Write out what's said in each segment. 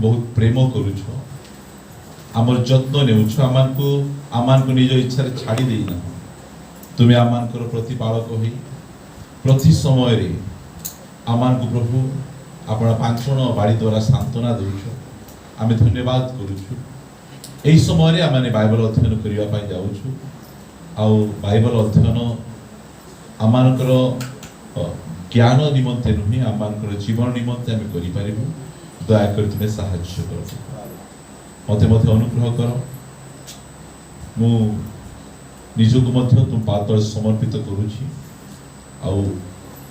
बहुत प्रेम करुछ आमर जत्न नेउछ आमान को निज इच्छा छाड़ी देना तुम्हें आमान प्रतिपालक हो प्रति समय रे आमान को प्रभु आपण पांचण बाड़ी द्वारा सांत्वना दौछ आम धन्यवाद करुछु यही समय आम बाइबल अध्ययन करने जाऊँ आउ बाइबल अध्ययन आमानकर ज्ञान निमंते नुहे आमानकर जीवन निमंते आम करिपारिबु दयाकर तुम्हें साहाय्य कर मते मते अनुग्रह कर मु निजको मध्य तुम पातल समर्पित करुछि आउ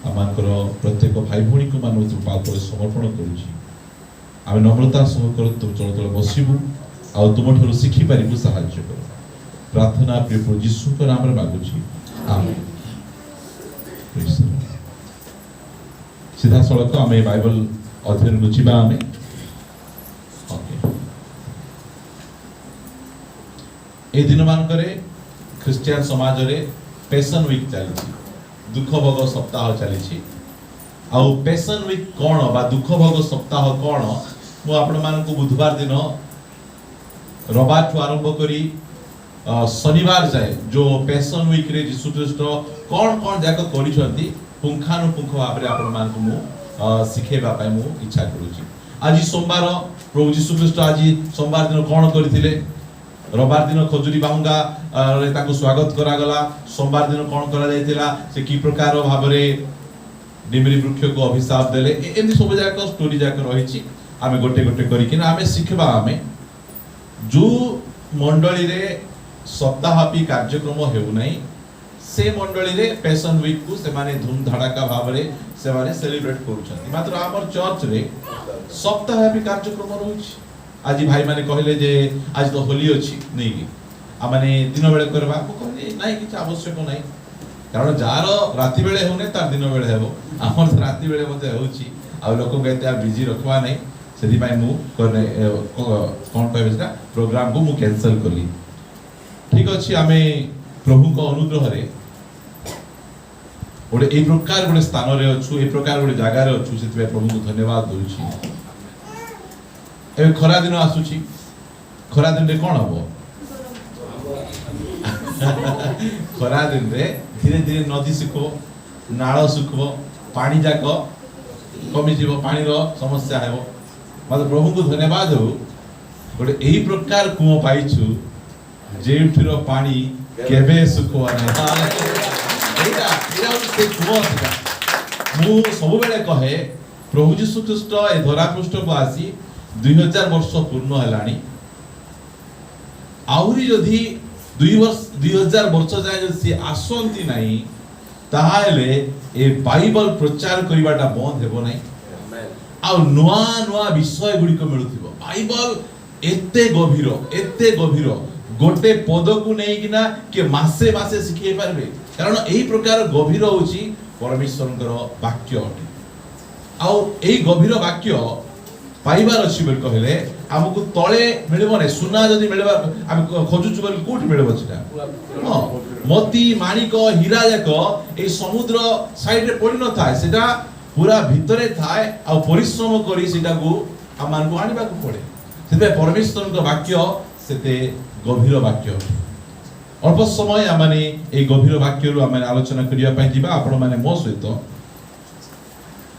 आमानकर प्रत्येक भाई भौणी को मान तुम पातल समर्पण करुछि आम नम्रता सहकर तुम चलतल बसबू आउ तुम ठार शिखि पारिबु साहाय्य कर प्रार्थना प्रिय प्रभु यीशु के नाम रे मागुछि आमेन। सीधा सड़क आम बाइबल अध्ययन को जीवा आम ए दिन मानकरे ख्रिस्टियन समाज रे पैशन वीक चली दुख भोग सप्ताह चली आउ पैशन वीक कौन बा दुख भोग सप्ताह कौन मु आपण मान को बुधवार दिन रविवार ठू आरंभ करी शनिवार जाए जो पैशन वीक रे यीशु ख्रीष्ट कौन कौन जाक करिसंती पुंखानुपुंख भाव में आपण मान को शिखेबा पय मु इच्छा करूची। आज सोमवार प्रभु यीशु ख्रीष्ट आज सोमवार दिन कौन करथिले रविवार दिन खजुरी बाहुंगा रे ताको स्वागत करा गला सोमवार दिन कौन करा जायतिला से की प्रकार भाव रे डिमरी वृक्ष को अभिशाप देले एमि सब जाक स्टोरी जाक रहिछि आमे गोटे गोटे करी कि आमे शिखबा आमे जो मंडली रे सप्ताहपी कार्यक्रम हेउ नै से मंडली रे पैशन वीक को से माने धूम धड़ाका भाव रे से माने सेलिब्रेट करूछथि मात्र हमर चर्च रे सप्ताहपी कार्यक्रम रहउछि। आज भाई माने कहले जे आज तो होली अछि नै कि आ माने दिन बेले करबा को कहले नै कि आवश्यक नै कारण जार राति बेले होने तार दिन बेले हेबो हमर राति बेले मते होछि आ लोक कहते बिजी रखवा नै सेदी भाई मु करने कोन कहबे सेटा प्रोग्राम को मु कैंसिल करली ठीक अच्छे आम प्रभु को अनुग्रह रे गोटे ए प्रकार गोटे स्थान रे अच्छु ए प्रकार गोटे जगार अच्छु से प्रभु को धन्यवाद दूची। ए खरा दिन आसुची खरा दिन रे कोन हबो खरा दिन रे धीरे धीरे नदी सुखो नाଳ सुखो पानी जाक कमी जीव पानी रो समस्या हेबो मतलब प्रभु को धन्यवाद हो गोटे एही प्रकार कुओ पाइछु जेठिर पानी केबे सुखवा नै एटा से कुओ था मु सब बेले कहे प्रभु यीशु ख्रीष्ट ए धरा पृष्ठ को आसी 2000 वर्ष पूर्ण हलानी आउरी जदी 2000 वर्ष जाय जदी से आसंती नाही ताहाले ए बाइबल प्रचार करिवाटा बंद हेबो नाही आ नुआ नुआ विषय गुडी को मिलुथिबो बाइबल एते गभीर गोटे पद को नहीं कि ना के मासे मासे शिखिए पारबे कारण एही प्रकार गभीर होची परमेश्वरकर वाक्य अटे आउ एही गभीर वाक्य पाइबार अछि बोल कहले हमकु तळे मिलबो नै सुना जदी मिलबा हम खोजुछु बोल कोठी मिलबो छिटा हां मोती माणिक हीरा जाक ए समुद्र साइड रे पड़ी न थाए सेटा पूरा भितरे थाए आ परिश्रम करी सेटा को आमान को आनिबा को पड़े सेते परमेश्वरकर वाक्य सेते गभीर वाक्य अल्प समय आमाने ए गभीर वाक्य रु आमाने आलोचना करिया पय दिबा आपण माने मो सहित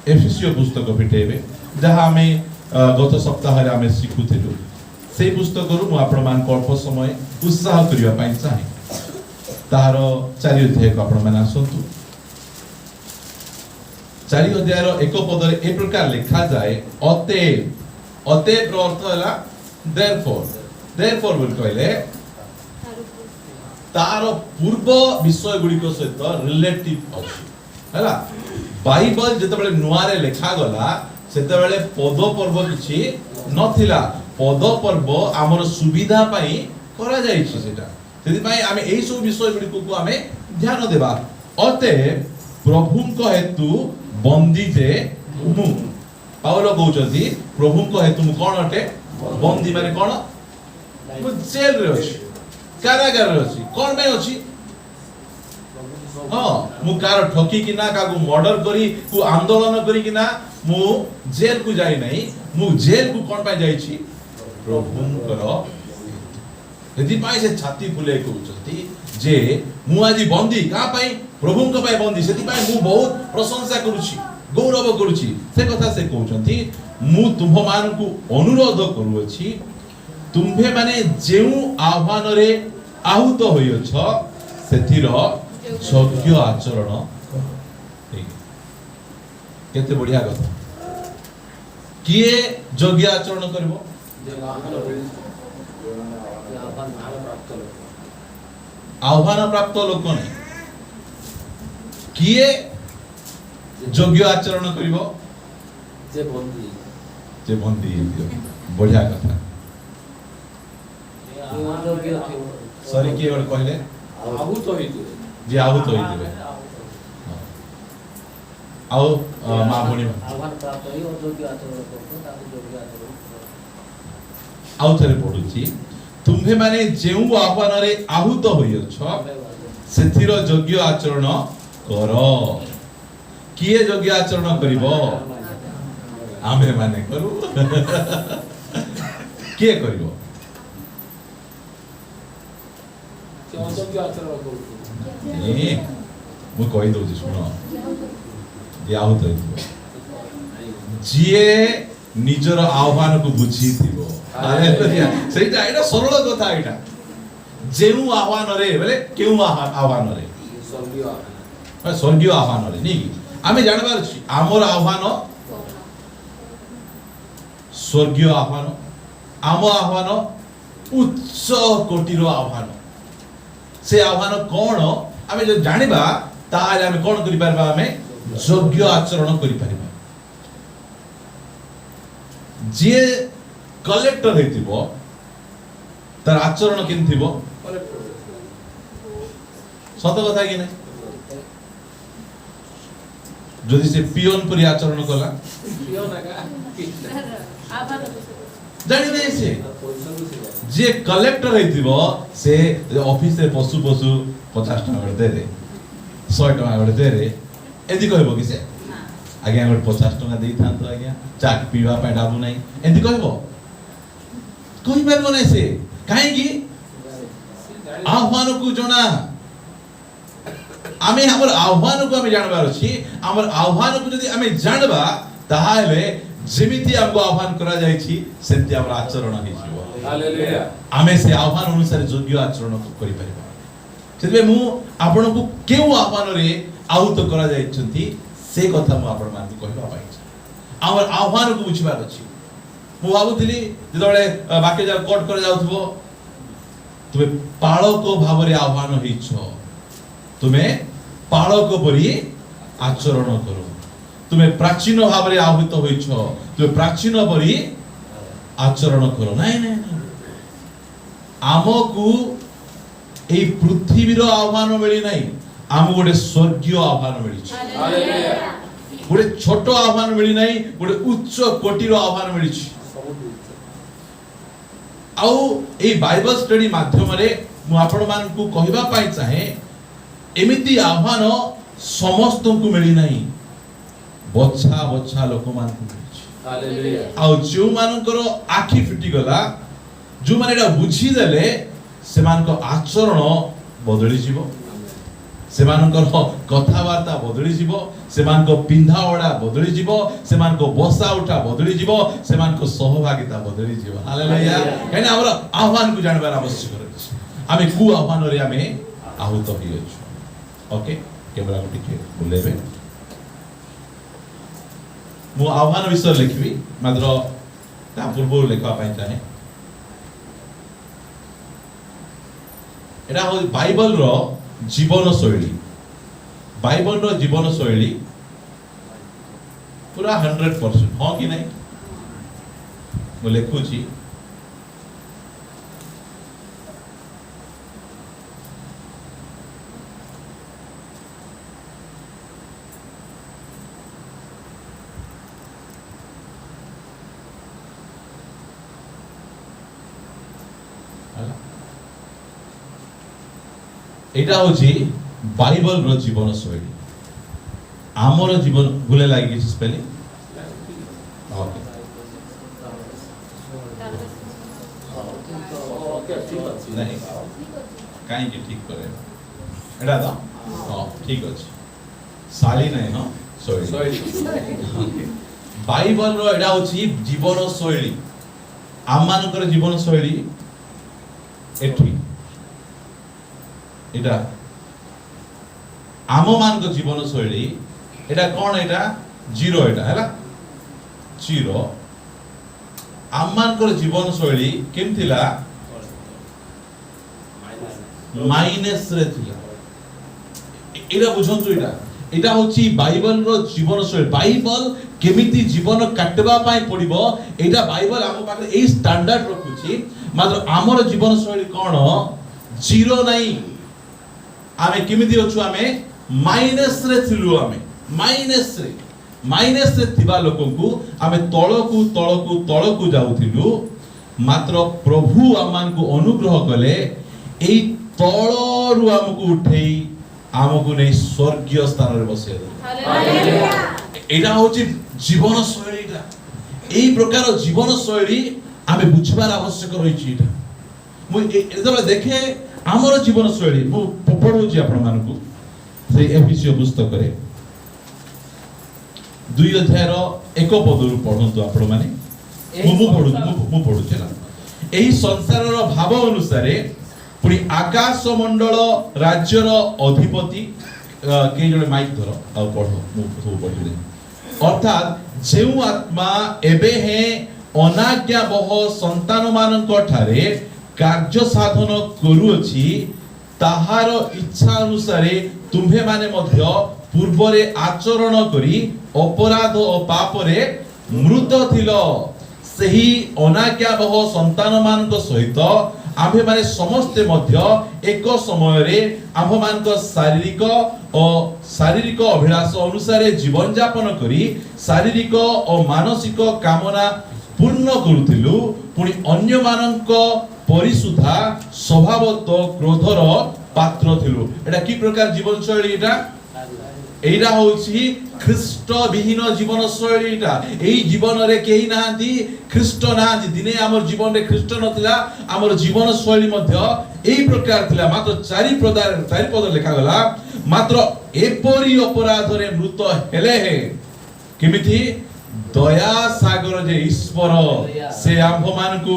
एफिसियो पुस्तक भेटेबे जहा हमें गत सप्ताह रे हमें सिखुथिलु सेही पुस्तक रु मु आपण मान को अल्प समय उत्साह करिया पय चाहे तार 4 अध्याय को आपण माने आसंतु 4 अध्याय रो एक पद रे ए प्रकार लिखा जाए अते रो अर्थ हला therefore बोल कहले तार पूर्व विषय गुडी को सहित रिलेटिव अछि हला बाइबल जते बेले नुआरे लेखा गला सेते बेले पद पर्व किछि नथिला पद पर्व हमर सुविधा पई करा जाई छि सेटा सेति पई आमे एई सब विषय गुडी को आमे ध्यान देबा अते प्रभु को हेतु बंदी जे मु पाउलो कहउछथि प्रभु को हेतु मु कोन अटे बंदी माने कोन जेल रे अछि कारागार रे अछि कोन में अछि हाँ मु कार ठकी कि ना कागु मर्डर करी को आंदोलन करी कि ना मु जेल को जाई नहीं मु जेल को कोन पाई जाई छी प्रभुंकर यदि पाई से छाती फुले कहउछती जे मु आजि बंदी का पाई प्रभुंक पाई बंदी सेति पाई मु बहुत प्रशंसा करूछी गौरव करूछी से कथा से कहउछती मु तुम मान को अनुरोध करूछि तुम्भे माने जेउ आह्वान रे आहुत होइछ सेथिर योग्य आचरण केते बढ़िया कथा किए योग्य आचरण करबो आह्वान प्राप्त लोक नहीं किए योग्य आचरण करिवो जे बंदी बढ़िया कथा सॉरी किए और कहले आहुत होइते जे आहुत होइते आओ मां भणी आह्वान प्राप्त होई और योग्य आचरण करतो ताकि योग्य आचरण आउ थरे पढुची तुम्हे माने जेउ आह्वान रे आहुत होइछ सेथिर योग्य आचरण कर किए योग्य आचरण करिवो आमे माने करू किए करिवो योग्य आचरण करतो ए मु कहि दउची सुनो जे आहुत होइछ जिए निजर आह्वान को बुझी थिबो हालेलुया सेटा एटा सरल कथा एटा जेउ आह्वान रे बोले केउ आह्वान रे स्वर्गीय आह्वान रे नी आमे जानबार छी हमर आह्वान स्वर्गीय आह्वान आम आह्वान उच्च कोटिर आह्वान से आह्वान कोन आमे जो जानिबा ताले आमे कोन करि परबा आमे योग्य आचरण करि परबा जे कलेक्टर हेतिबो तार आचरण केन थिबो सत कथा कि नै जदि से पियोन परि आचरण कला पियोन का जानि नै से जे कलेक्टर हेतिबो से ऑफिस रे पशु 50 टका दे दे 100 टका दे रे एदि कहबो कि से आज्ञा 50 टका देई थांतो आज्ञा चा पीवा पे डाबू नहीं एंती कहबो कहि परबो नै से काहे कि आह्वान को जणा आमे हमर आह्वान को आमे जानबार छी हमर आह्वान को जदि आमे जानबा ताहाले जेमिति हमको आह्वान करा जाय छी सेति हमर आचरण हि जीवो हालेलुया आमे से आह्वान अनुसार योग्य आचरण करि परबा सेतबे मु आपण को केउ आह्वान रे आहुत करा जाय छथि से कथा मु आपण मान कहबा पाइ हमर आह्वान को बुझबार अछि मु भाबुथिली जेतबेले बाके जा कोट करे जाउथबो तुमे पाळक भावरे आह्वान होइछ तुमे पाळक परि आचरण करो तुमे प्राचीन भावरे आहुत होइछ तुमे प्राचीन परि आचरण करो नाही नाही आमकु एई पृथ्वीर आह्वान मिली नाही आम गोटे स्वर्गीय आह्वान मिली छ हालेलुया गोटे छोट आह्वान मिली नाही गोटे उच्च कोटिर आह्वान मिली छ आउ ए बाइबल स्टडी माध्यम रे मु आपण मान को कहिबा पाई चाहे एमिति आह्वान समस्त को मिली नाही बच्छा बच्छा लोक मान को मिली छ हालेलुया आउ जो मानकर आखि फिटी गला जो माने एटा बुझी देले सेमान को आचरण बदली जीवो सेमानकर कथावार्ता बदली जीवो सेमान को पिंधा ओडा बदली जीवो सेमान को बसा उठा बदली जीवो सेमान को सहभागिता बदली जीवो हालेलुया कहने हमर आह्वान को जानबार आवश्यक अछि आमे कु आह्वान रे आमे आहुत होई अछि ओके कैमरा को टिके बोलेबे मु आह्वान विषय लिखबी मात्र ता पूर्व लेखा पाई चाहे एटा हो बाइबल रो जीवन शैली बाइबल रो जीवन शैली पूरा 100% हां कि नहीं मु लिखु छी एटा होची बाइबल रो जीवन शैली आमर जीवन भूले लगे स्पेलिंग ओके नहीं कहीं ठीक करे एटा तो हां ठीक अछि साली नहीं हां शैली बाइबल रो एटा होछि जीवन शैली आम मानकर जीवन शैली एठी एटा आम मान जीवन शैली एटा कौन एटा जीरो एटा हैला जीरो आम मान जीवन शैली केम थिला माइनस रे थिला एटा बुझंतु एटा एटा होची बाइबल रो जीवन शैली बाइबल केमिति जीवन काटबा पाई पड़िबो एटा बाइबल आम पाखे ए स्टैंडर्ड रखुची मात्र आमर जीवन शैली कोन जीरो नहीं आमे केमिति अछु आमे माइनस रे थिलु आमे माइनस रे थिबा लोकंकु आमे तळकु जाउथिलु मात्र प्रभु आमानकु अनुग्रह कले एई तळरु आमकु उठेई आमकु नै स्वर्गीय स्थान रे बसै दे हालेलुया एटा होची जीवन शैलीटा एई प्रकार जीवन शैली आमे बुझबार आवश्यक रहिछि एटा मु एतबे देखे आमर जीवन शैली मु पढौछि आपण मानकु से एफिसियो पुस्तक रे 2 अध्याय रो 1 पदरु पढंतु आपण माने मु पढुछि ना एही संसार रो भाव अनुसार पुरी आकाश मंडल राज्य रो अधिपति के जने माइक धरो आ पढो मु सब पढिले अर्थात जेउ आत्मा एबे हे अनाज्ञा बह संतान मानक ठारे कार्य साधन करूछि ताहार इच्छा अनुसार तुम्हे माने मध्य पूर्वरे आचरण करी अपराध और पाप रे मृत थिलो सही अनाज्ञा बह संतान मानक सहित आम्भे माने समस्ते मध्य एक समय रे आम्भ मानक शारीरिक अभिलाष अनुसार जीवन यापन करी शारीरिक और मानसिक कामना पूर्ण करूथिलु पुनी अन्य मानक परिसुधा स्वभावत क्रोधर पात्र थिलु एटा की प्रकार जीवन शैली एटा होछि ख्रीष्ट विहीन जीवन शैली एई जीवन रे केही नांती ख्रीष्ट नांती दिने हमर जीवन रे ख्रीष्ट नथिला हमर जीवन शैली मध्य एई प्रकार थिला मात्र चारि पद लिखा गला मात्र एपरि अपराध रे मृत हेले हे केमिथि दया सागर जे ईश्वर से आम्भ मानकु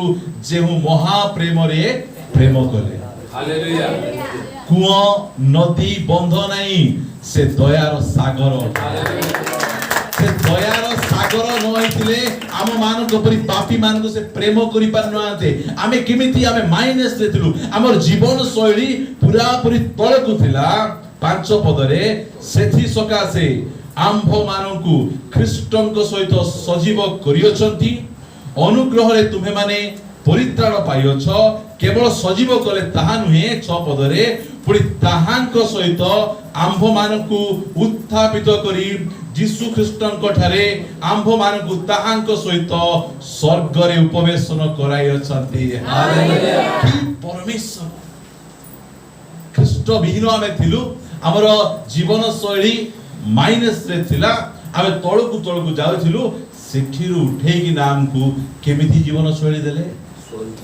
जेहु महा प्रेम रे प्रेम कले हालेलुया कुआ नदी बंध नहीं से दयार सागर से दयार सागर न होइतिले आम मानक परि पापी मानक से प्रेम करि पार नआते आमे केमिति आमे माइनस रे थिलु हमर जीवन शैली पूरा पूरी तळकु थिला 5 पदरे सेथि सकासे आम्भ मानकु ख्रीष्टଙ୍କ सहित सजीव करियछंती अनुग्रह रे तुमे माने परित्राण पाइयछ केवल सजीव कले ताहा नुहे 6 पदरे पुरी ताहांक सहित आम्भ मानकु उत्थापित करी यीशु ख्रीष्टଙ୍କ ठारे आम्भ मानकु ताहांक सहित स्वर्ग रे उपवेशन कराइयछंती हालेलुया की परमेश्वर ख्रीष्ट विहीन आमे थिलु हमर जीवन शैली माइनस रे थिला आमे तळकु जाउथिलु सेठिरु उठेई कि नाम को केमिति जीवन शैली देले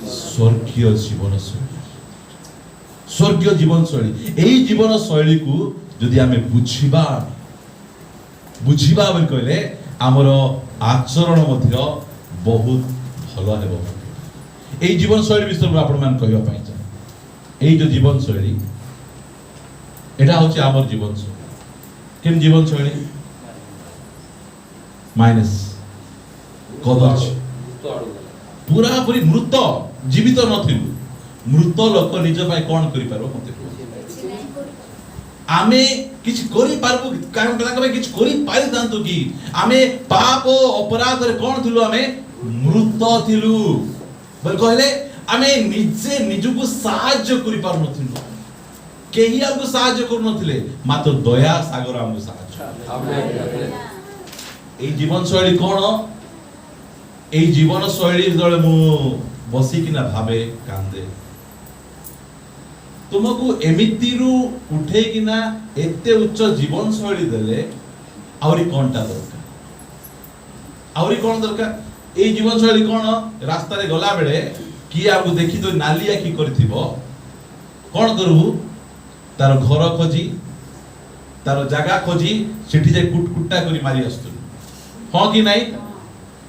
स्वर्गीय जीवन शैली एई जीवन शैली को जदि आमे बुझिबा बोल कहले हमर आचरण मध्य बहुत भलो हेबो एई जीवन शैली विषय आपण मान कहबा पई चाहे एई जो जीवन शैली एटा होची हमर जीवन शैली केम जीवन शैली माइनस कदच पूरा पूरी मृत जीवित नथिलु मृत लोक निज पाई कोन करि पारो मते आमे किछ करि पारबो कारण कला कबे किछ करि पारि दांतु की आमे पाप अपराध रे कोन थिलु आमे मृत थिलु बोल कहले आमे निजे निजुको सहाय्य करि पार नथिलु केही हमको सहाय्य कर नथिले मात्र दया सागर हमको सहाय्य आमेन ए जीवन शैली कोन ए जीवन शैली जळे मु बसी किना भाबे कांदे तुमको एमिति रु उठे किना एते उच्च जीवन शैली देले आउरी कोनटा दरकार आउरी कोन दरकार ए जीवन शैली कोन रास्ता रे गला बेले कि आगु देखि तो नाली आखि करथिबो कोन करबू तार घर खोजी तार जगह खोजी सेठी जे कुटकुटा करी मारी आस्तु हां कि नाही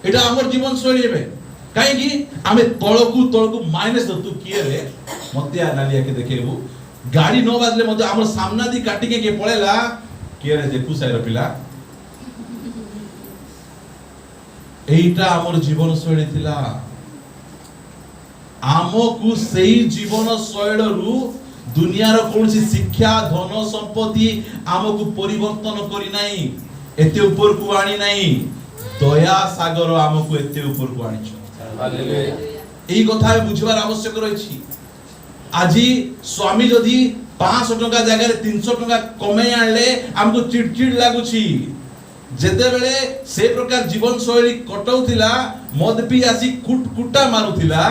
एटा हमर जीवन शैली हेबे काहे कि आमे तळकु माइनस तू किए रे मते आ नाली आखि देखेबू गाड़ी न बाजले मते हमर सामना दी काटी के पळेला किए रे देखु साइर पिला एटा हमर जीवन शैली थिला आमकु सेही जीवन शैलरु दुनियार कोनसी शिक्षा धन संपत्ति आमकु परिवर्तन करी नाही एते ऊपर को आनी नाही दया सागर आमकु एते ऊपर को आनी छ हालेलुया एई कथा बुझबार आवश्यक रहिछि आजी स्वामी जदी 500 टका जगह रे 300 टका कमे आनले हमकु चिड़चिड़ लागुछि जेते बेले से प्रकार जीवन शैली कटौथिला मद पी आसी कुटकुटा मारुथिला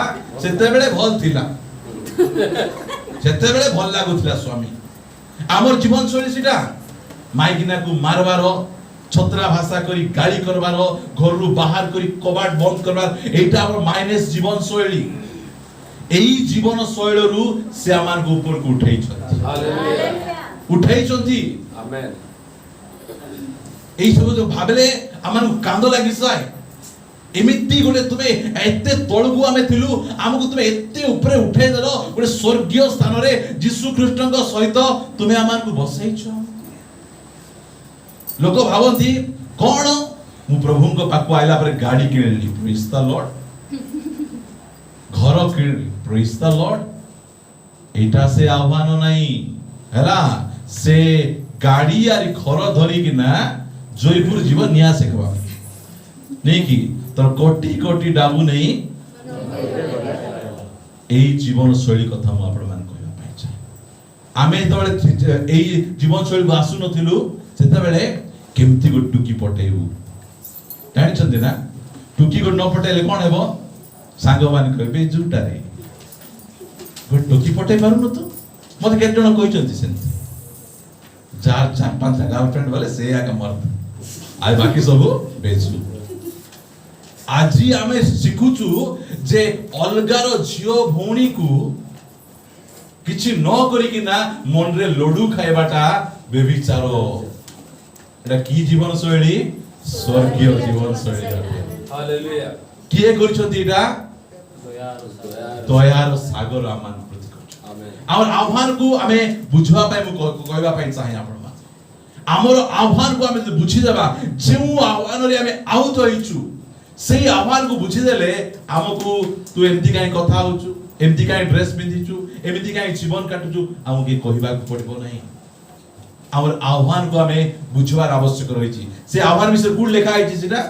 सेते बेले भल थिला सेते बेले भल लागुथिला स्वामी हमर जीवन शैली सिटा माइकिना को मारबारो छत्रा भाषा करी गाली करबारो घर रु बाहर करी कबाट बंद करबार एटा हमर माइनस जीवन शैली एई जीवन शैली रु से आमान को ऊपर को उठाई छथि हालेलुया उठाई छथि आमेन एई सब जो भाबले आमान कांदो लागि साय एमिति गोटे तुमे एते तळगु आमे थिलु हमकु तुमे एते ऊपर उठाई देलो गोटे स्वर्गीय स्थान रे यीशु ख्रीष्टଙ୍କ सहित तुमे आमान को बसैछ लोक भावंती कोन मु प्रभुଙ୍କ पाकु आइला पर गाड़ी किनली प्रेज द लॉर्ड घर किनली प्रेज द लॉर्ड एटा से आह्वान नाही हैला से गाड़ी यार घर धरी किना जयपुर जीवन निया सेकबा नहीं कि तर कोटी कोटी डाबू नहीं एई जीवन शैली कथा मु आपण मान कहबा पाइ चाहे आमे तळे एई जीवन शैली आसु नथिलु सेता बेले केमती गो टुकी पटेबू जानि छथि ना टुकी गो न पटेले कोन हेबो सांग मान कहबे जुटा रे गो टुकी पटे पारु न तो मते केते जण कहि छथि सेन चार चार पांच गर्लफ्रेंड वाले से आके मर्द आइ बाकी सब बेचू आजी आमे सिखुचु जे अलगार झियो भौणी को किछि न करी कि ना मन रे लडू खाइबाटा बेविचारो एटा की जीवन शैली स्वर्गीय जीवन शैली हालेलुया किए करछथि एटा दयार सागर आमान प्रति करछ आमेन और आह्वान को आमे बुझवा पाए मु कहबा पाए चाहे आपण आमर आह्वान को आमे बुझी देबा जेउ आह्वान रे आमे आउत होइछु सेही आह्वान को बुझी देले हमकु तू एमती काई कथा होछु एमती काई ड्रेस पिंधिछु एमती काई जीवन काटुछु हमके कहबा को पड़बो नहीं हमर आह्वान को आमे बुझवार आवश्यक रहिछि से आह्वान विषय गुड लेखा आइछि सेटा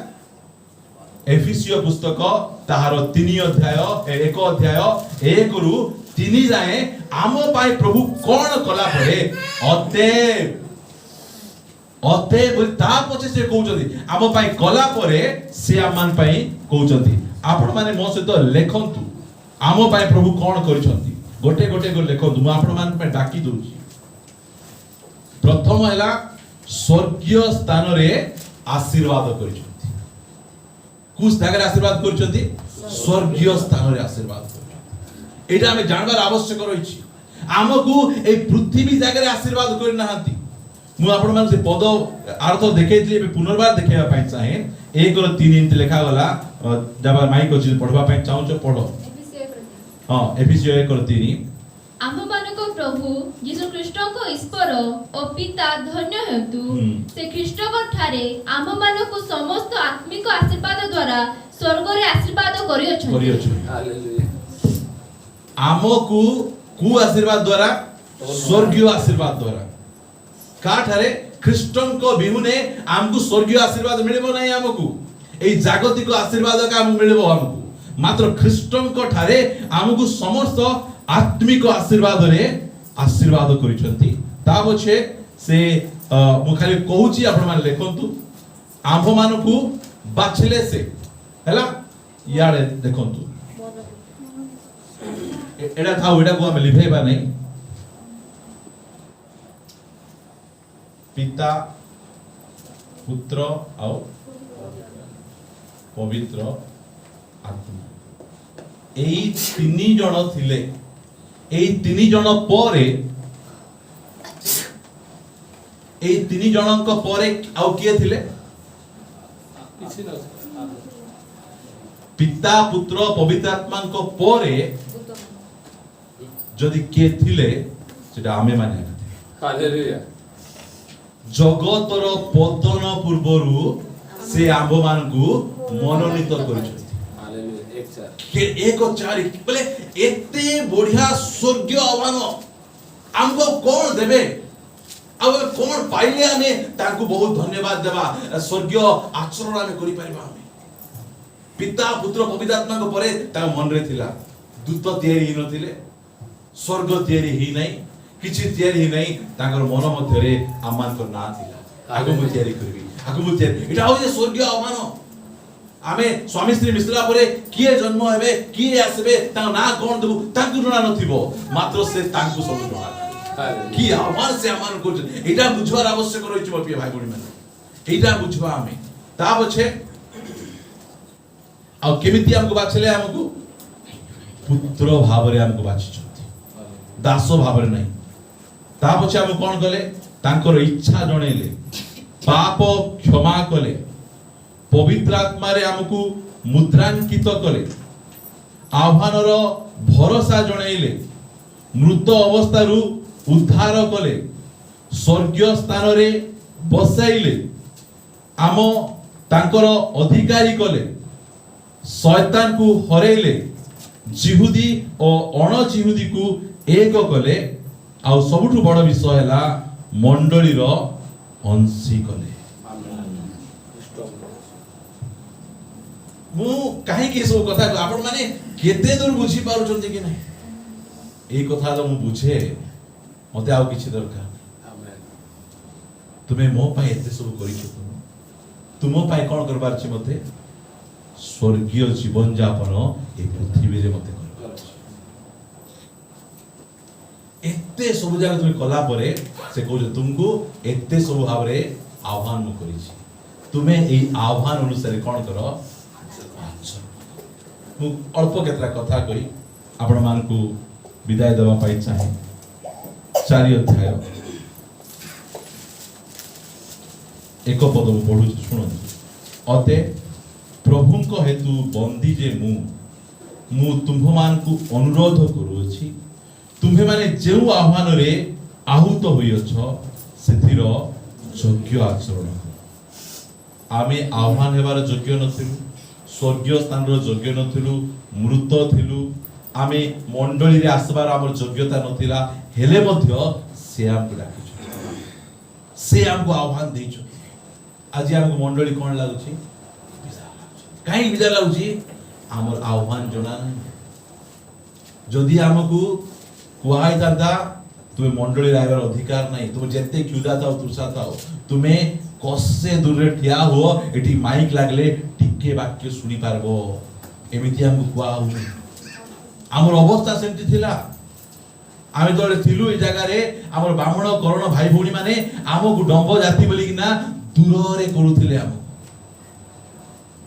एफिसियो पुस्तक ताहार 3 अध्याय 1 अध्याय 1 रु 3 जाए आम पाई प्रभु कोन कला परे अते बोली ता पछे से कहउछथि आम पाई कला परे से आमान पाई कहउछथि आपण माने मो सहित लेखंतु आम पाई प्रभु कोन करिसथि गोटे गोटे गो लेखंतु म आपण मान पे डाकी दउछि प्रथम हैला स्वर्गीय स्थान रे आशीर्वाद करिसथि कुछ जगह आशीर्वाद करिसथि स्वर्गीय स्थान रे आशीर्वाद करिसथि एटा हमें जानबार आवश्यक रहिछि आमकु ए पृथ्वी जगह रे आशीर्वाद करि नाहंती मु आपण मान से पद अर्थ देखैतली बे पुनर्बार देखेबा पाइ चाहे 1 और 3 इंत लिखा गला जब माइक अछि पढबा पाइ चाहू छ पढो हां एफिसियो 1 और 3 आम मानको प्रभु यीशु ख्रीष्ट को ईश्वर ओ पिता धन्य हेतु से ख्रीष्ट को ठारे आम मानको समस्त आत्मिक आशीर्वाद द्वारा स्वर्ग रे आशीर्वाद करियो हालेलुया आमकु कु आशीर्वाद द्वारा स्वर्गीय आशीर्वाद द्वारा काठारे ख्रीष्टन को बिहुने हमकु स्वर्गीय आशीर्वाद मिलबो नाही हमकु ए जागतिक आशीर्वाद का हम मिलबो हमकु मात्र ख्रीष्टन को ठारे हमकु समस्त आत्मिक आशीर्वाद रे आशीर्वाद करिसंती ता बछे से मु खाली कहूची आपण मान लेखंतु आंभ मानकु बाछले से हैला याडे देखंतु एडा थाउ एडा को हम लिभेबा नहीं पिता पुत्र और पवित्र आत्मा एई तीनी जण थिले एई तीनी जण परे एई तीनी जणक परे आउ किए थिले किसी न पिता पुत्र पवित्र आत्मा को परे जदि किए थिले सेटा आमे माने हालेलुया जगतर पतन पूर्वरु से आंब मानकु मनोनीत करिसथि हालेलुया एक चार के एक चारि बोले एते बढ़िया स्वर्गीय आह्वान हमको कौन देबे अब कौन पाइले आमे ताकू बहुत धन्यवाद देबा स्वर्गीय आचरण आमे करि परिबा आमे पिता पुत्र पवित्र आत्मा को परे ता मन रे थिला दूत तयारी ही नथिले स्वर्ग तयारी ही नहीं किछि तयारी ही नहीं तांकर मन मध्य रे आमान को ना थिला आगु मु तयारी करबी आगु मु तयारी एटा हो जे स्वर्गीय आह्वान आमे स्वामी स्त्री मिश्रा परे किए जन्म हेबे किए आसबे ता ना कोन देबु तांकु जणा नथिबो मात्र से तांकु सब जणा कि आह्वान से आमान को एटा बुझवार आवश्यक रहिछि मोर प्रिय भाई बहिनी माने एटा बुझवा आमे ता पछे आ केमिति हमको बाछले हमको पुत्र भावरे हमको बाछिछथि दास भावरे नहीं ता पछे हम कोन कले तांकर इच्छा जणेले पाप क्षमा कले पवित्र आत्मा रे हमको मुद्रांकित कले आह्वानर भरोसा जणेले मृत अवस्था रु उद्धार कले स्वर्गीय स्थान रे बसाइले आम तांकर अधिकारी कले शैतान को हरेले जिहुदी और अण जिहुदी को एक कले आ सबुठु बड़ विषय हैला मंडली रो अंशी कले मु काहे के सब कथा आपण माने केते दूर बुझी पारुचंती कि नहीं ए कथा तो मु बुझे मते आउ किछि दरकार आमेन तुमे मो पाए एते सब करिछ तुम पाए कोन करबार छी मते स्वर्गीय जीवन जापन ए पृथ्वी रे मते कर एते सब जगह तुम कला परे से कहू तुमको एते सब भावरे आह्वान मु करिछि तुमे ए आह्वान अनुसार कोन करो मु अल्प केतरा कथा कहि आपण मान को विदाय देवा पाई चाहे 4 अध्याय एक पद पढ़ु सुन अते प्रभुଙ୍କ हेतु बंदी जे मु तुम मान को अनुरोध करूछि तुम्हे माने जेउ आह्वान रे आहूत होइछ सेथिर योग्य आचरण आमे आह्वान हेबार योग्य नथिलु स्वर्गीय स्थान रो योग्य नथिलु मृत थिलु आमे मंडली रे आसबार हमर योग्यता नथिला हेले मध्य से हमको डाकिछ से हमको आह्वान दैछ आज हमको मंडली कोन लागुछि कहीं विदा लाउची हमर आह्वान जणा नहीं जदि हमकु कुहाई दादा तुमे मंडली रायबर अधिकार नहीं तुम जत्ते क्यूदा थाओ तुरसा थाओ तुमे कसे दूर रे ठिया हो एठी माइक लागले टिके वाक्य सुनी पारबो एमिति हमकु कुआ हो हमर अवस्था सेमति थिला आमे तोले थिलु ए जगह रे हमर ब्राह्मण करण भाई भौणी माने हमकु डंब जाति बोली कि ना दूर रे करूथिले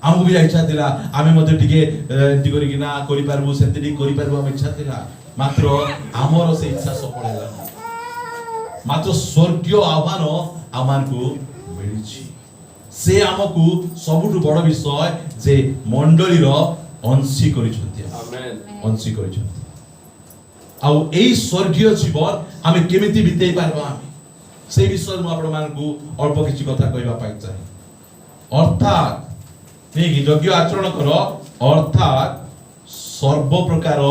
हमको भी इच्छा थिला आमे मते टिके एंटी करी कि ना करि पारबो सेते टिके करि पारबो हम इच्छा थिला मात्र हमर से इच्छा सफल होला मात्र स्वर्गीय आह्वान आमान को मिलिछि से हमकु सबुठु बड़ विषय जे मंडली रो अंशी करिसथि आमेन अंशी करिसथि आ एई स्वर्गीय जीवन हमें केमिति बितेई पारबा हम से विषय मु आपण मान को अल्प किछि कथा कहबा पाइ चाहे अर्थात नहीं कि योग्य आचरण करो अर्थात सर्व प्रकार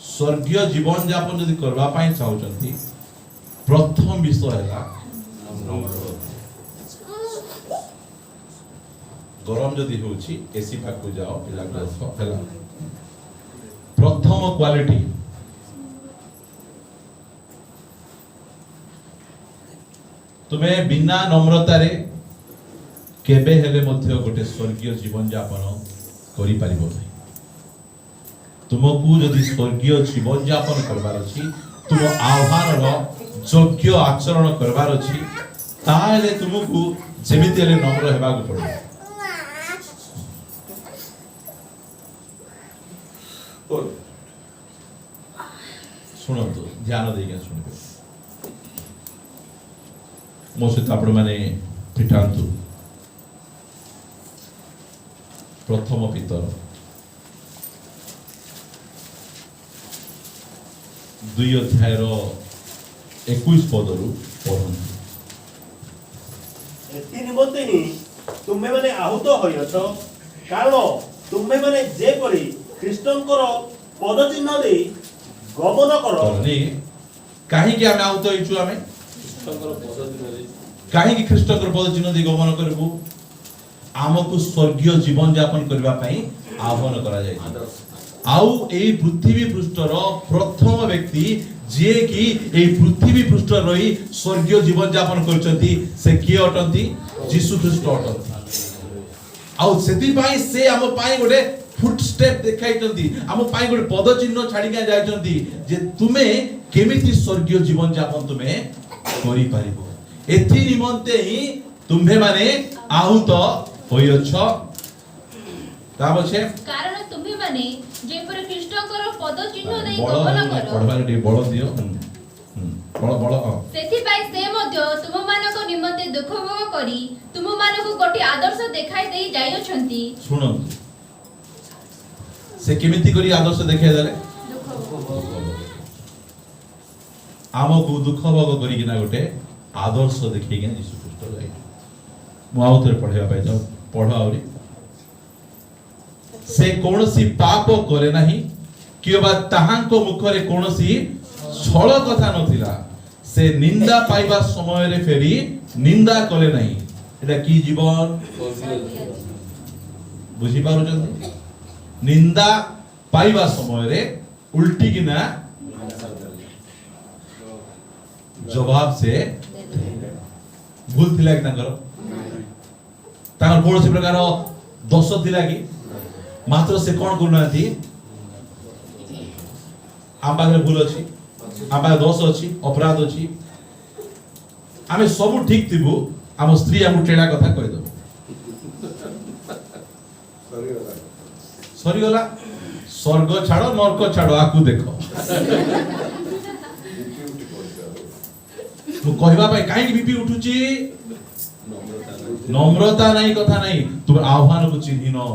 स्वर्गीय जीवन यापन यदि करबा पाई चाहउचंती प्रथम विषय हैला गरम जदि होउची एसी पाकु जाओ पिला ग्लास हैला प्रथम क्वालिटी तुम्हें बिना नम्रता रे केबे हेले मध्य गोटे स्वर्गीय जीवन यापन करि परिबो नै तुमको यदि स्वर्गीय जीवन यापन करबार अछि तुम आह्वान रो योग्य आचरण करबार अछि ताले तुमको जेमिति हेले नम्र हेबाक पड़े। शुणु ध्यान देके शुणबे मो सहित आपण माने फिटांतु प्रथम पितर 2 अध्याय 21 पदरु पढ़ंतु। एथि निमंते ही तुम्हे माने आहुत होयछ कारण तुम्हे माने जे परि ख्रीष्टंकर पद चिन्ह दे गमन करो कहीं कि आमे आहुत होइछु आमे कहीं कि ख्रीष्टंकर पद चिन्ह दे गमन करबु आमको स्वर्गीय जीवन यापन करबा पई आह्वान करा जाय। आउ एई पृथ्वी पृष्ठर प्रथम व्यक्ति जे कि एई पृथ्वी पृष्ठ रही स्वर्गीय जीवन यापन करचंती से किए अटंती यीशु ख्रीष्ट अटंती। आउ सेति पई से आम पई गोटे फुट स्टेप देखाइचंती आम पई गोटे पद चिन्ह छाडी के जायचंती जे तुमे केमिति स्वर्गीय जीवन यापन तुमे करि पारिबो। एथि निमंते ही तुम्हे माने आहुत होयछ ता बछे कारण तुम्ही माने जेपर ख्रीष्टकर पद चिन्ह देई बड़ गमन करो पढ़बार टे बड़ दियो बड़ सेति पाई से मध्य तुम मानको निमंते दुख भोग करी तुम मानको गोटी आदर्श देखाई देई जायछंती। सुनो से केमिति करी आदर्श देखाई देले आमको दुख भोग करी किना गोटे आदर्श देखै के यीशु ख्रीष्ट जाय। मु आउतरे पढेबा पाइ जाऊ पढ आउरी से कोनोसी पाप करे नाही किबा ताहांको मुखरे कोनोसी छळ कथा नथिला से निंदा पाइबा समय रे फेरी निंदा करे नाही। एटा की जीवन बुझी पारु जंती निंदा पाइबा समय रे उल्टी किना जवाब से भूल थिला कि तांकर कोनोसी प्रकार दोष थिला कि मात्र से कौन करना थी आम पाखे भूल अच्छी आम पाखे दोष अच्छी अपराध अच्छी आमे सब ठीक थिबु आम स्त्री आम टेढ़ा कथा कहि दो सरी गला स्वर्ग छाड़ो नरक छाड़ो आकु देखो मु कहबा पई काई बीपी उठुची नम्रता नहीं कथा नहीं तुम आह्वान को चिन्हिनो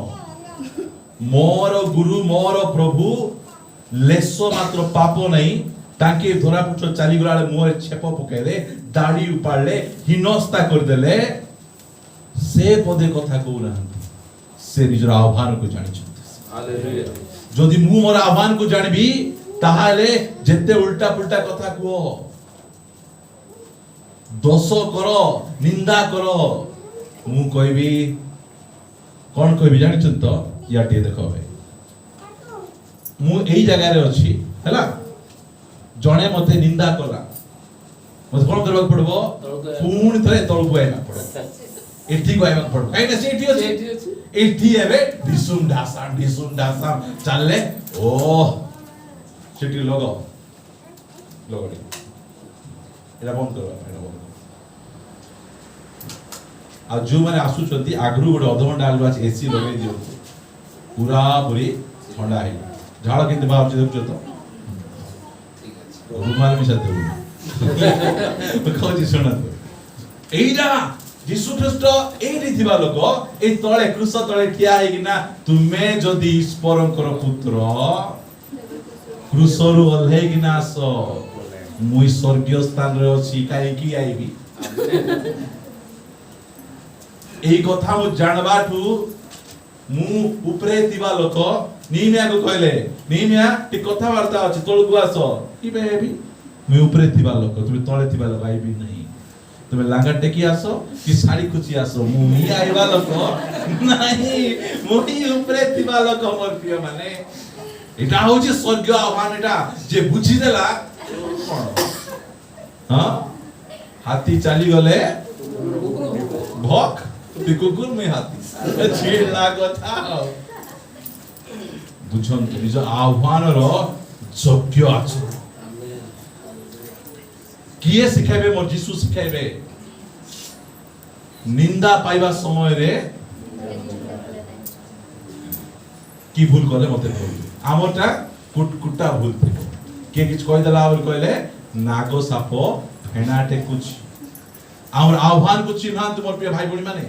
मोर गुरु मोर प्रभु लेसो मात्र पाप नहीं ताके धरा पुछ चली गला मोर छेप पकेले दाढ़ी उपाड़ले हिनस्ता कर देले से पदे कथा कहू ना से निजर आह्वान को जानि छथि। हालेलुया जदि मु मोर आह्वान को जानबी ताहाले जेते उल्टा पुल्टा कथा कहो दोष करो निंदा करो मु कहबी कोन कहबी जानि छन तो या टे देखो भाई मु एई जगह रे अछि हैला जणे मते निंदा कला मते कोन करबा पड़बो पूर्ण थरे तळपु आइबा पड़ो एठी को आइबा पड़ो काई ना से एठी अछि एठी हेबे ढिसुम ढासा चलले ओ सेठी लगो लगोडी एला बंद करबा एला बंद आ जो माने आसु छथि आगरु गोटे अधघंटा आलबास एसी लगे दियो पूरा पूरी ठंडा है झाड़ किंतु बाहर से देखो तो रुमाल भी साथ दे तो खोजी सुन तो एइरा यीशु ख्रीष्ट एइरी थिबा लोक ए तळे क्रूस तळे ठिया हे किना तुमे जदी ईश्वरंकर पुत्र क्रूसरु ओल्हे किना आसो मुई स्वर्गीय स्थान रे अछि काई की आइबी एई कथा मु जानबाठू मु उपरे थिबा लोक नीमिया को कहले नीमिया टी कथा वार्ता अछि तळकु आसो की बेबी मु उपरे थिबा लोक तुमे तळे थिबा लोक आइबी नहीं तुमे लांगा टेकी आसो कि साड़ी कुची आसो मु ही आइबा लोक नहीं मु ही उपरे थिबा लोक हमर प्रिय माने एटा होची स्वर्गीय आह्वान एटा जे बुझी देला कोन हां हाथी चली गले भोक ती कुकुर में हाथी छेड़ला कथा बुझन निज आह्वान रो योग्य आचरण किए सिखाइबे मोर जीसु सिखाइबे निंदा पाइबा समय रे की भूल कले मते बोल आमरटा कुटा भूल थिबो के किछ कहि देला बोल कहले नागो साप फेना टेकुछ आमर आह्वान को चिन्हान तुमर प्रिय भाई बणी माने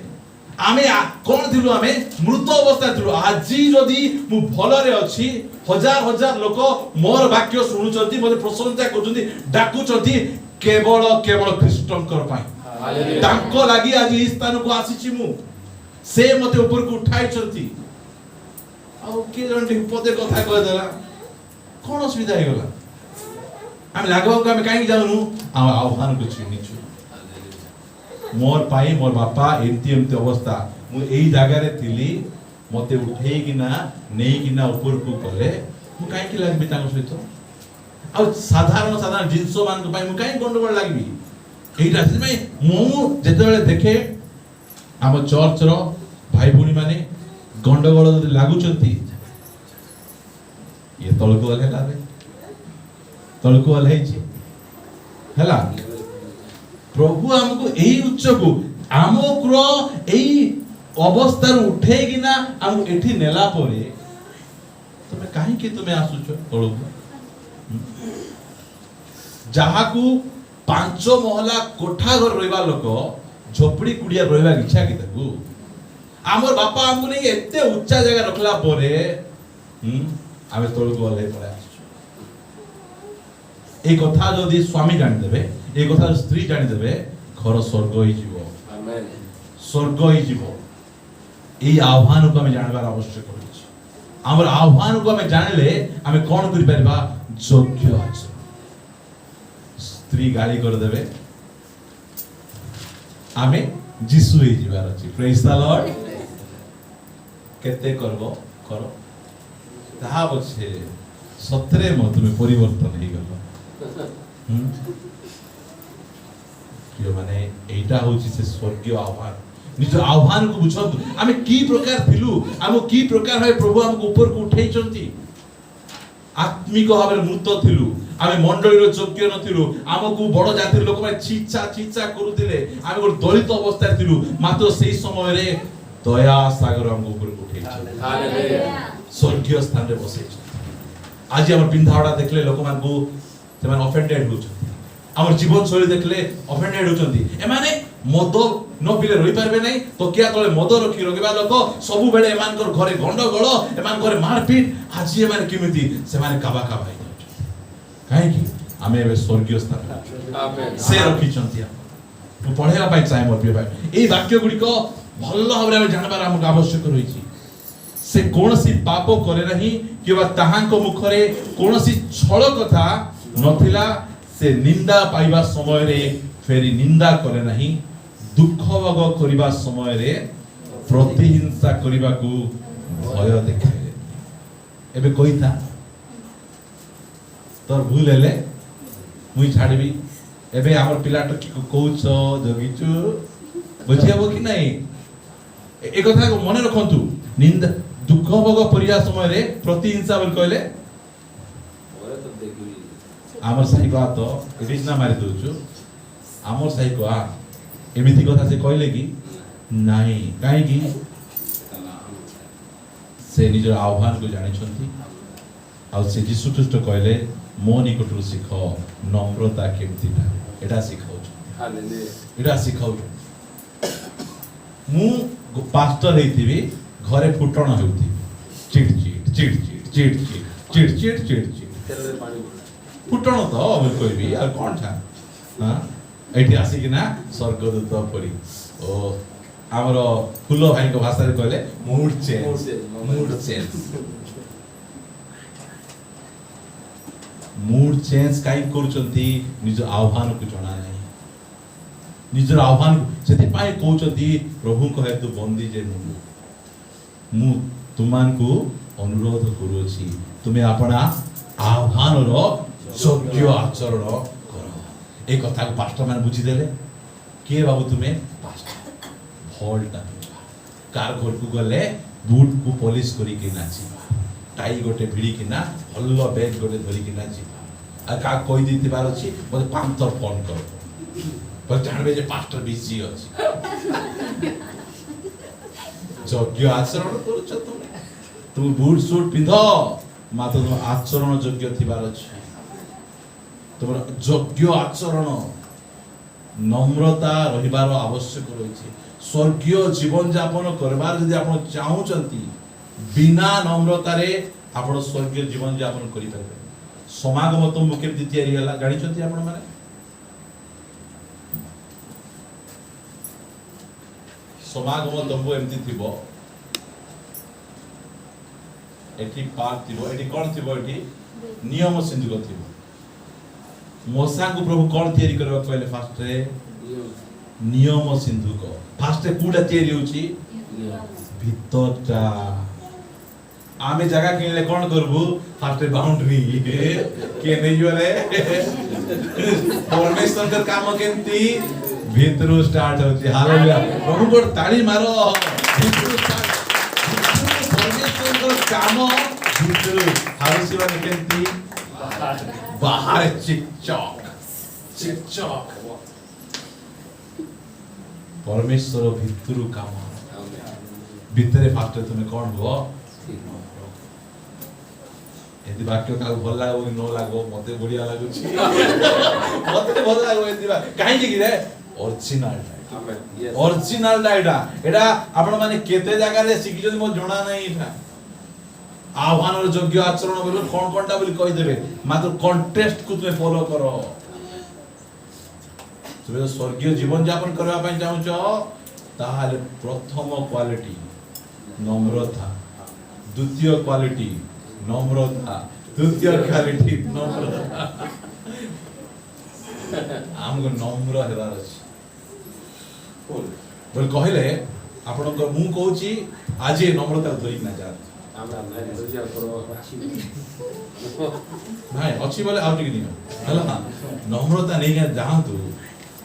आमे कोन थिलु आमे मृत अवस्था थिलु आजी जदी मु भलरे अछि हजार हजार लोक मोर वाक्य सुनुचंती मते प्रशंसा करचंती डाकुचंती केवल केवल ख्रीष्टंकर पाई तांको लागि आज ई स्थान को आसीची मु से मते ऊपर को उठाइचंती आ के जण पदे कथा कह देला कोन असुविधा हे गला आमे लागबो को आमे काई जाउनु आ आह्वान को चिन्हिछु मोर पाई मोर बापा एमती एमती अवस्था मु एई जागा रे थिली मते उठेई किना नेई किना ऊपर को कले मु काई कि लागबी तांको सहित आ साधारण साधारण जिंसो मान को पाई मु काई गंडगोल लागबी एइटा से भाई मु जेतेबेले देखे हम चर्च रो भाई भूणी माने गंडगोल जदि लागुचंती ये तळको वाले लावे तळको वाले हिची हला प्रभु हमको एही उच्च को आमोक्रो एही अवस्था उठे किना हम एठी नेला परे तमे काहे कि तमे आसुचो तळको जहाकू 5 महला कोठा घर रहबा लोक झोपड़ी कुडिया रहबा इच्छा कि ताकू हमर बापा हमको नहीं एते उच्चा जगह रखला परे आमे तळको वाले परे आसुचो ए कथा जदी स्वामी जानि देबे ए कथा स्त्री जानि देबे घर स्वर्ग होई जीवो आमेन स्वर्ग होई जीवो ए आह्वान को हमें जानबार आवश्यक होछि हमर आह्वान को हमें जानले हमें कोन करि परबा योग्य आचरण स्त्री गाली कर देबे हमें जीसु होई जीवार अछि प्रेज द लॉर्ड केते करबो करो ताहा बछे सतरे मत में परिवर्तन हे गलो यो माने एटा होची से स्वर्गीय आह्वान निज आह्वान को बुझंतु आमे की प्रकार थिलु आमो की प्रकार है प्रभु हमको ऊपर को उठै चंती आत्मिक भाबरे मृत थिलु आमे मंडली रो योग्य नथिलु हमको बड़ जातिर लोक माने छीछा करूतिले आमे को दलित अवस्था थिलु मात्र सेही समय रे दया सागर हमको ऊपर को उठै चंती हालेलुया स्वर्गीय स्थान रे बसै आज हमर पिंधावडा देखले लोक मान को से मान ऑफेंडेड हो चंती हमर जीवन शैली देखले ऑफेंडेड हो चंती ए माने मद न पिले रही पारबे नै तो किया तले मद रखी रगबा लोक सब बेले एमान कर घरे गंडगोल एमान करे मारपीट आज ए माने किमिति से माने काबा काबा हे काहे कि आमे ए स्वर्गीय स्थान आमेन से रखी चंती हम पढेला पाई चाहे मोर प्रिय भाई ए वाक्य गुडी को भल्ल भाबरे हम जानबार हम आवश्यक रहिछि से कोनसी पाप करे नहीं कि ताहांको मुखरे कोनसी छळ कथा नथिला से निंदा पाइबा समय रे फेरी निंदा करे नहीं दुख भोग करिबा समय रे प्रतिहिंसा करिबा को भय देखाइले एबे कहिता तोर भूल हेले मुई छाड़बी एबे हमर पिलाट की कहउछ जगिचु बुझियाबो कि नहीं ए कथा को मने रखंतु निंदा दुख भोग परिया समय रे प्रतिहिंसा बोल कहले आमर सही को तो एबिस ना मारि दोछु आमर सही को एमिति कथा से कहले कि नाही काहे कि से निजर आह्वान को जानि छंती आ से यीशु ख्रीष्ट कहले मो निकटरु सिख नम्रता केमति ना एटा सिखाउ हालेलुया एटा सिखाउ मु पास्टर हेतिबी घरे फुटण हेउती चिड़ फुटण तो बोल कहबी आ कोन था हां एठी आसी कि ना स्वर्गदूत परी ओ हमरो फुल्लो भाई को भाषा रे कहले मूड चेंज काई करचंती निज आह्वान को जणा नाही निज आह्वान सेति पाए कहउचंती प्रभु को हेतु बंदी जे मु तुमान को अनुरोध करूची तुमे अपना आह्वान रो योग्य आचरण करो ए कथा को पास्टर मान बुझी देले के बाबू तुमे पास्टर भलटा कार घर को गले बूट को पॉलिश करी के नाचिबा टाई गोटे भिड़ी के ना हल्लो बैग गोटे धरी के नाचिबा आ का कोई दी बार अछि मते 5 थर फोन कर पर जानबे जे पास्टर बिजी अछि योग्य आचरण करूछ तुम बूट सूट पिंध मात्र तुम आचरण योग्य थिबार अछि तुम योग्य आचरण नम्रता रहिबार आवश्यक रहिछि स्वर्गीय जीवन यापन करबार यदि आपण चाहूचंती बिना नम्रता रे आपण स्वर्गीय जीवन यापन करि परबे समागम तुम केमति तयारी हला जानि छथि आपण माने समागम तंबु एमति थिबो एठी पार्क थिबो एठी कोन थिबो एठी नियम सिंधुक थिबो मोसा को प्रभु कोन तयारी करबा कहले फास्ट रे नियम सिंधुक फास्ट पूरा तयारी होची भितरटा आमे जगह किनले कोन करबू फास्ट बाउंड्री के नै जोरे परमेश्वर का काम केंती भीतरू स्टार्ट होची हालेलुया प्रभु को ताली मारो भीतरू स्टार्ट परमेश्वर का काम भीतरू हाउसी वाले केंती बाहर चिकचक परमेश्वर भीतरू काम भीतरे फास्ट तुम्हें कौन हो यदि वाक्य का भल लागो कि नो लागो मते बढ़िया लागो छी मते भल लागो यदि काहे कि रे ओरिजिनल डाइटा एटा आपण माने केते जगह रे सिखि जदि मो जणा नै इटा आह्वान रो योग्य आचरण बोल कोन कोनटा बोली कहि देबे मात्र कॉन्टेक्स्ट को तुमे फॉलो करो तुमे स्वर्गीय जीवन यापन करबा पय चाहू छ ताहाले प्रथम क्वालिटी नम्रता द्वितीय क्वालिटी नम्रता तृतीय क्वालिटी नम्रता हमको नम्र हेबार अछि बोल कहले आपण को मु कहूची आज नम्रता धरि ना जा भाई अच्छी बोले आउट की नहीं हला नम्रता नहीं के जाहतु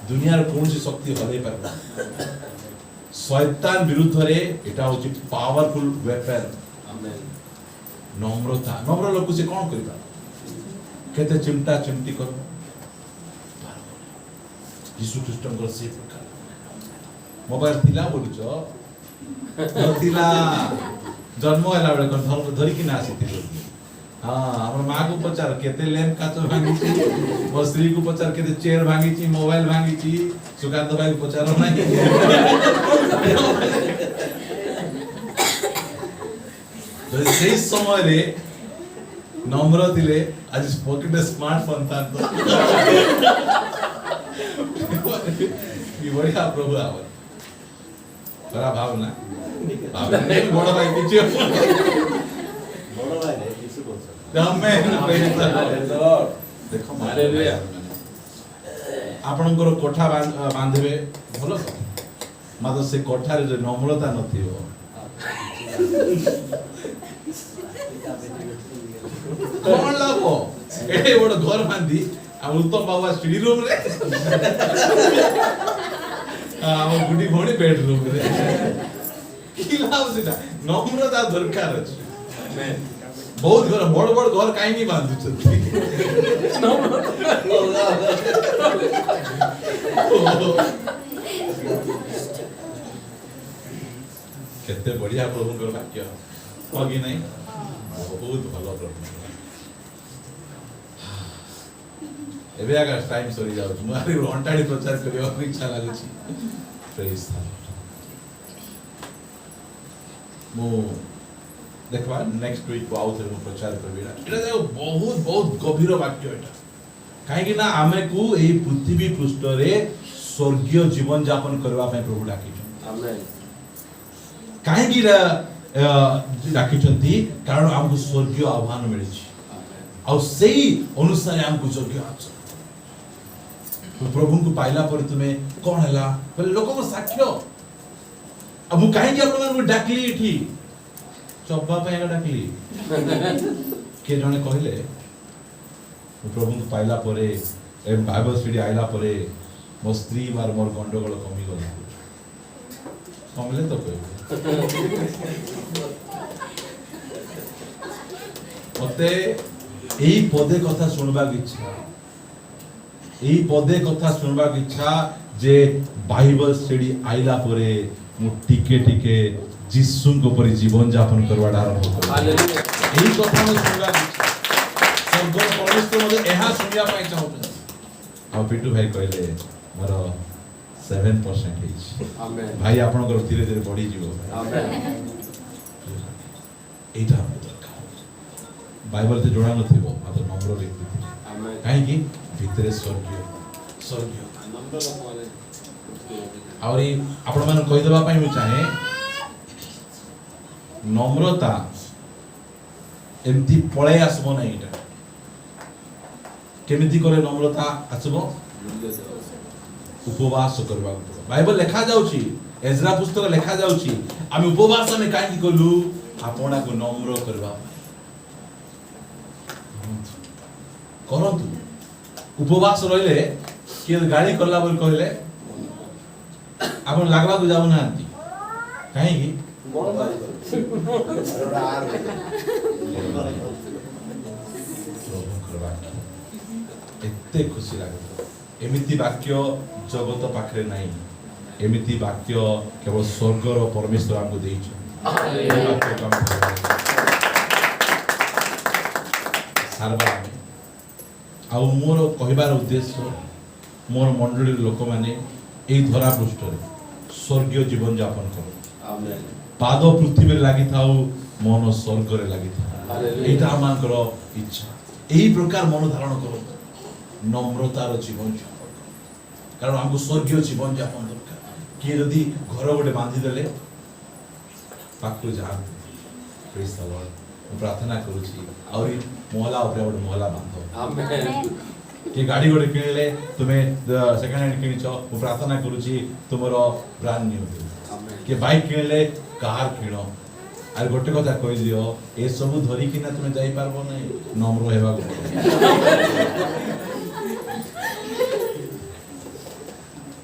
दुनिया रे कौन सी शक्ति हले पर शैतान विरुद्ध रे एटा होची पावरफुल वेपन आमेन नम्रता नम्र लोक से कोन करबा केते चिमटा चिमटी कर यीशु ख्रीष्टन को से प्रकार मोबाइल थिला बोलुचो नथिला जन्म होला बेले कोन धर्म धरि कि ना आसीथिलो हां हमर मां को पचार केते लैंप काच भांगी छी मो स्त्री को पचार केते चेयर भांगी छी मोबाइल भांगी छी सुकांत भाई को पचार नाही तो सेही समय रे नम्र दिले आज पॉकेट स्मार्टफोन था ये बढ़िया प्रभु आवर बड़ा भावना बड़ा भाई किछ बड़ भाई ने किछु बोल आमेन देखो हालेलुया आपनकर कोठा बांधबे भलो मात्र से कोठा रे नम्रता नथिबो कौन लाभो एटे बड़ घर बांधी आ उत्तम बाबा स्टडी रूम रे आ गुडी भोणी बेडरूम रे की लाभ सेटा नम्रता दरकार अछि आमेन बहुत घर बड़ बड़ घर काई नहीं बांधु छथि केते बढ़िया प्रभुଙ୍କର वाक्य हो कि नहीं बहुत भलो प्रभु एबे आगा टाइम सरी जाउ छु मारी घंटाडी प्रचार करियो इच्छा लागु छी प्रेज मो देखबा नेक्स्ट वीक को आउ थे प्रचार करबिना एटा देखो बहुत बहुत गभीर वाक्य एटा काहे कि ना आमे को एई पृथ्वी पृष्ठ रे स्वर्गीय जीवन यापन करबा में प्रभु डाकी आमेन काहे कि डाकी छथि कारण हमको स्वर्गीय आह्वान मिली छी आ सेही अनुसार हमको योग्य आचरण तो प्रभु को पाइला पर तुम्हें कौन हला पहले लोक को साक्ष्य अब मु काहे कि आपण को डाकली इठी चब्बा पे डाकली के जने कहले प्रभु को पाइला परे ए बाइबल स्टडी आइला परे मो स्त्री मार मोर गंडगोल कमी गला कमले तो कोई मते এই পদে কথা শুনবার ইচ্ছা এই পদে কথা শুনবার ইচ্ছা যে বাইবেল স্টডি আইলা পরে মু টিকে টিকে যিশুଙ୍କ পରି জীবন যাপন করবার আরম্ভ করি এই কথা মু শুনবার ইচ্ছা স্বর্গ পরমেশ্বর মধ্যে ଏହା শুনিয়া পাই চাହୁଛନ୍ତି ଆଉ ପିଟୁ ଭାଇ କହିଲେ ମୋର 7% ହେଇଛି ଭାଇ ଆପଣଙ୍କର ଧୀରେ ଧୀରେ ବଢିଯିବ এইটা আমার দরকার বাইবেলতে জোড়া নথিব মাত্র নম্র ব্যক্তি কাହିଁକି ভিতরে স্বর্গীয় স্বর্গীয় আହୁରି ଆପଣ ମାନେ କହିଦେବା ପାଇଁ ମୁଁ ଚାହେଁ নম্রতা ଏମିତି ପଳେଇ ଆସିବ ନାହିଁ ଏଇଟା କେମିତି করে নম্রতা ଆସିବ ଉପବାସ କରିବାକୁ ପଡିବ ବାଇବେଲ ଲେଖା ଯାଉଛି ଏଜ୍ରା ପୁସ୍ତକ ଲେଖା ଯାଉଛି ଆମେ ଉପବାସ ଆମେ କାହିଁକି କଲୁ ଆପଣଙ୍କୁ নম্র କରିବା କରନ୍ତୁ ଉପବାସ ରହିଲେ କିଏ ଗାଳି କଲା ବୋଲି କହିଲେ ଆପଣ ଲାଗବାକୁ ଯାଉନାହାନ୍ତି କାହିଁକି ଏତେ ଖୁସି ଲାଗୁଛି ଏମିତି ବାକ୍ୟ ଜଗତ ପାଖରେ ନାହିଁ ଏମିତି ବାକ୍ୟ କେବଳ ସ୍ୱର୍ଗର ପରମେଶ୍ୱର ଆମକୁ ଦେଇଛନ୍ତି ଆଉ ମୋର କହିବାର ଉଦ୍ଦେଶ୍ୟ ମୋର ମଣ୍ଡଳୀର ଲୋକମାନେ এই ধরা পৃষ্ঠରେ ସ୍ୱର୍ଗୀୟ ଜୀବନ ଯାପନ କର ପାଦ ପୃଥିବୀରେ ଲାଗିଥାଉ ମନ ସ୍ୱର୍ଗରେ ଲାଗିଥାଉ এইটা আমাଙ୍କର ইচ্ছা এই প্রকার মন ধারণ করো নম্রতার জীবন যাপন কারণ আমাকে স্বর্গীয় জীবন যাপন দরকার কিଏ যদি ঘর গোটে বাঁধি দেলে পাখু যাଆନ୍ତି প্রেজ দ্য লর্ড ମୁଁ ପ୍ରାର୍ଥନା କରୁଛି ଆହୁରି ମହଲା ଉପରେ ଗୋଟେ ମହଲା ବାନ୍ଧ कि गाड़ी गोटे किणिले तुमे सेकेंड हैंड किणिछ मु प्रार्थना करूची तुमरो ब्रांड न्यू कि बाइक किणिले कार किण आर गोटे कथा कहि दियो ए सब धरि किना तुमे जाई पारबो नै नम्र हेबा को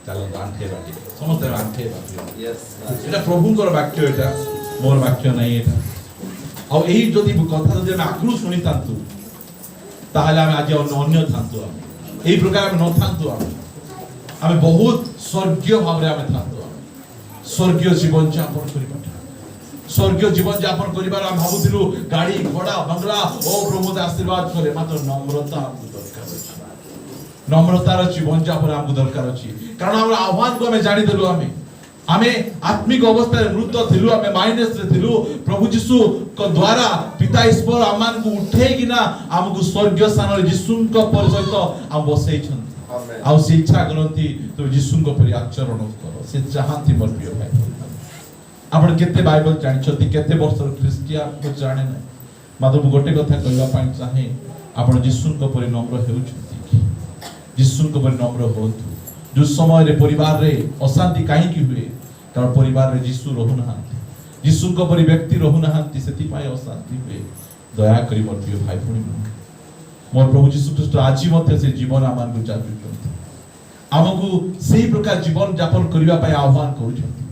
चलो आंठे बाटी समस्त आंठे बाटी यस एटा प्रभुଙ୍କର ବାକ୍ୟ एटा मोर ବାକ୍ୟ नै एटा आ एही जदि कथा जदि हम आग्रह सुनी तांतु তাহলে আমি আজ অন্য থাকতো এই প্রকার আমি নথাকতো আমি বহুত স্বর্গীয় ভাবে আমি থাকতো স্বর্গীয় জীবন যাপন করিবা স্বর্গীয় জীবন যাপন করিবার আমি ভাবুছিলু গাড়ি ঘোড়া বাংলা ও প্রভুর আশীর্বাদ করে মাত্র নম্রতা আমাদের দরকার আছে নম্রতার জীবন যাপন আমাদের দরকার আছে কারণ আমরা আহ্বানকে আমি জানি দেলু আমি आत्मिक अवस्था मृत थिलु आमे माइनस रे थिलु प्रभु यीशु को द्वारा पिता ईश्वर आमान को उठे किना हमकु स्वर्गीय स्थान रे यीशु को परिचित हम बसै छन आ से इच्छा करंती तो यीशु को परि आचरण करो से चाहंती मोर प्रिय भाई आपण केते बाइबल जानि छथि केते वर्ष क्रिश्चियन को जाने नै मात्र गोटे कथा कहबा पाई चाहे आपण यीशु को परि नम्र हेउ छथि यीशु को परि नम्र होतु जो समय रे परिवार रे अशांति काहे की हुए कारण परिवार रे यीशु रहु नहांती यीशु को परि व्यक्ति रहु नहांती सेति पाए अशांति हुए दया करी मोर प्रिय भाई भणी मोर प्रभु यीशु ख्रीष्ट आज मते से जीवन आमान को चाचुचंती हमकु सेही प्रकार जीवन यापन करिवा पाए आह्वान करूछंती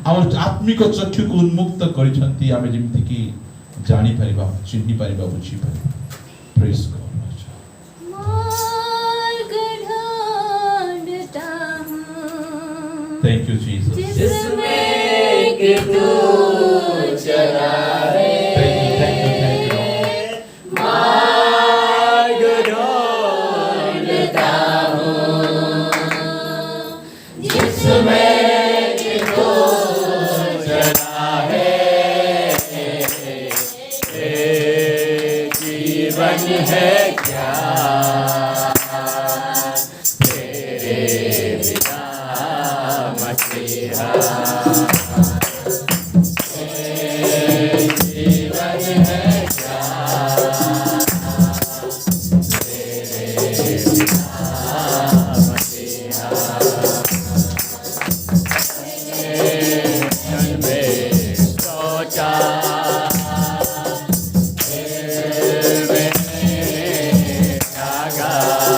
हमर आत्मिक चक्षु को उन्मुक्त करिछंती आमे जेमति की जानि परिबा चिन्हि परिबा बुझि परिबा praise God Thank you, Jesus. जिसमें कि तू चला रे Thank you, मार्ग ढूंढता हूँ जिसमें कि तू चला है जीवन है क्या God.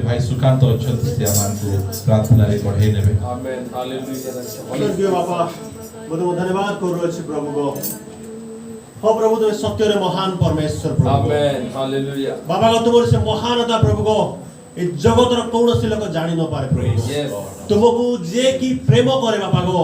भाई सुकांत अछंती से आमानकु प्रार्थना रे पढ़े नेबे। Amen hallelujah. स्वर्गीय बापा बहुत धन्यवाद करूँ प्रभु को। हाँ प्रभु तुम सत्य रे महान परमेश्वर प्रभु आमेन हालेलुया। बाबा को तुम से महानता प्रभु को ए जगत रो कौन लोक जानी न पारे प्रभु Yes. तुमको जे की प्रेम करे बापा को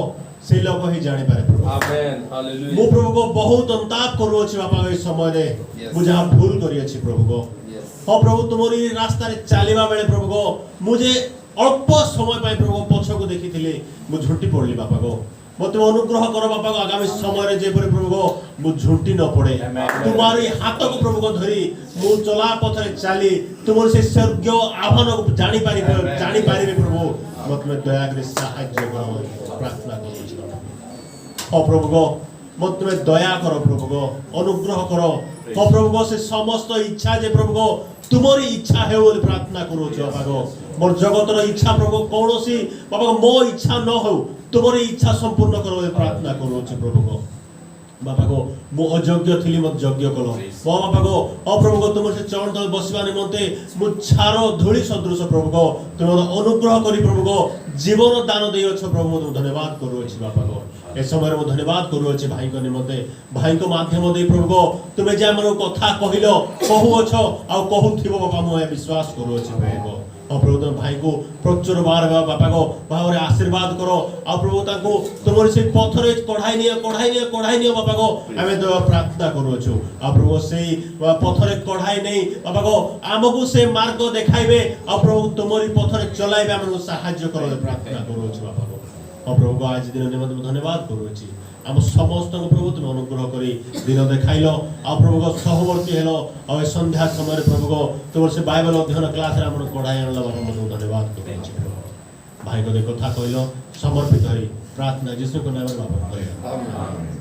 से लोक ही जानी पारे प्रभु आमेन मु हालेलुया। प्रभु को बहुत अंताप करूँ बापा को समय रे Yes. मुझे भूल करी अछि प्रभु को। Yes. हाँ प्रभु तुमरी रास्ता रे चलीबा बेले प्रभु को मुझे अल्प समय पाई प्रभु पछ को देखिथिले मु झुंटी पड़ली बापा को मत अनुग्रह करो बापा को आगामी समय रे जे प्रभु को मु झुंटी न पड़े तुम्हारी हाथ को प्रभु को धरी मु चला पथ रे चली तुमर से स्वर्गीय आह्वान को जानी पारिबे प्रभु मत में दया करे सहायता करो प्रार्थना करू। हाँ प्रभु को मत में दया करो प्रभु को अनुग्रह करो। हाँ प्रभु को से समस्त इच्छा जे प्रभु को तुमरी इच्छा है बोली प्रार्थना करू बाबा को मोर जगतर इच्छा प्रभु कौनसी बाबा मो इच्छा न हो तुमरी इच्छा संपूर्ण करो बोली प्रार्थना करू प्रभु को। बाबा को मु अयोग्य थिली मत योग्य कलो मो बाबा को अप्रभु को तुम से चरण तले बसिबा निमंते मु छारो धूली सदृश प्रभु को तुम अनुग्रह करी प्रभु को जीवन दान देई छ प्रभु तुम धन्यवाद करू छी बाबा को। ए समय मु धन्यवाद करू छी भाई को निमंते भाई को माध्यम दे प्रभु को तुमे जे हमर कथा कहिलो कहू अछ आ कहू थिबो बाबा मु विश्वास करू छी प्रभु को। और प्रभु तुम भाई को प्रचुर बार बापा को भाव आशीर्वाद करो आ प्रभु ताको तुम से पथरे कढ़ाई नियो बापा को आमे तो प्रार्थना करूछु आ प्रभु से पथरे कढ़ाई नहीं बापा को आमको से मार्ग देखाइबे आ प्रभु तुमरी पथरे चलाइबे हमको सहायता करो प्रार्थना करूछु बापा को। और प्रभु को आज दिन निमंत्रण धन्यवाद करूछि आम समस्त प्रभु तुम अनुग्रह करी दिन देखाइल आ प्रभु को सहवर्ती हेलो आ संध्या समय प्रभु को तुम से बाइबल अध्ययन क्लास रे हमन कढ़ाई आनला बाबा मु धन्यवाद करूछि भाई को कथा कहलो समर्पित हई प्रार्थना यीशु को नाम रे बाबा। आमेन।